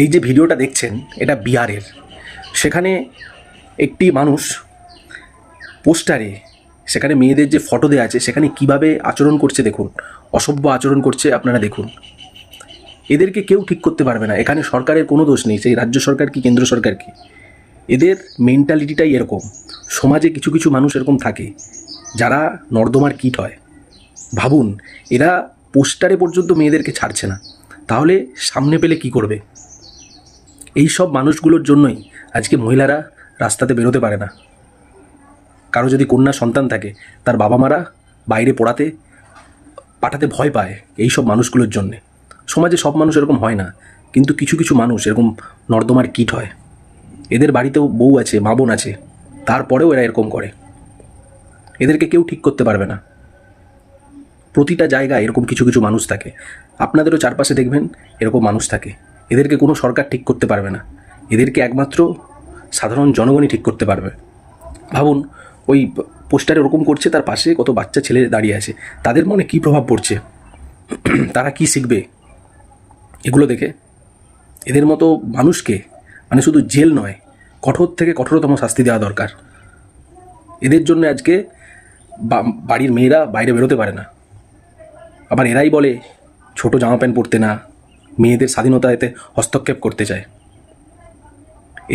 এই যে ভিডিওটা দেখছেন এটা বিহারের। সেখানে একটি মানুষ পোস্টারে সেখানে মেয়েদের যে ফটো দেওয়া আছে সেখানে কিভাবে আচরণ করছে দেখুন, অসভ্য আচরণ করছে আপনারা দেখুন। এদেরকে কেউ ঠিক করতে পারবে না, এখানে সরকারের কোনো দোষ নেই, সেই রাজ্য সরকার কি কেন্দ্র সরকার কি, এদের মেন্টালিটিটাই এরকম। সমাজে কিছু কিছু মানুষ এরকম থাকে যারা নর্দমার কীট হয়। ভাবুন, এরা পোস্টারে পর্যন্ত মেয়েদেরকে ছাড়ছে না, তাহলে সামনে পেলে কি করবে? এই সব মানুষগুলোর জন্যই আজকে মহিলারা রাস্তাতে বেরোতে পারে না। কারো যদি কন্যা সন্তান থাকে তার বাবা মারা বাইরে পাঠাতে ভয় পায় এই সব মানুষগুলোর জন্যে। সমাজে সব মানুষ এরকম হয় না, কিন্তু কিছু কিছু মানুষ এরকম নর্দমার কীট হয়। এদের বাড়িতেও বউ আছে, মা বোন আছে, তারপরেও এরা এরকম করে। এদেরকে কেউ ঠিক করতে পারবে না। প্রতিটা জায়গায় এরকম কিছু কিছু মানুষ থাকে, আপনাদেরও চারপাশে দেখবেন এরকম মানুষ থাকে। এদেরকে কোনো সরকার ঠিক করতে পারবে না, এদেরকে একমাত্র সাধারণ জনগণই ঠিক করতে পারবে। ভাবুন, ওই পোস্টারে ওরকম করছে, তার পাশে কত বাচ্চা ছেলে দাঁড়িয়ে আছে, তাদের মনে কী প্রভাব পড়ছে, তারা কি শিখবে এগুলো দেখে? এদের মতো মানুষকে মানে শুধু জেল নয়, কঠোর থেকে কঠোরতম শাস্তি দেওয়া দরকার। এদের জন্য আজকে বাড়ির মেয়েরা বাইরে বেরোতে পারে না। আবার এরাই বলে ছোট জামা প্যান্ট পরতে না, মেয়েদের স্বাধীনতাতে হস্তক্ষেপ করতে চায়।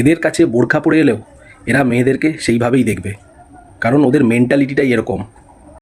এদের কাছে বোরখা পরে এলেও এরা মেয়েদেরকে সেইভাবেই দেখবে, কারণ ওদের মেন্টালিটিটাই এরকম।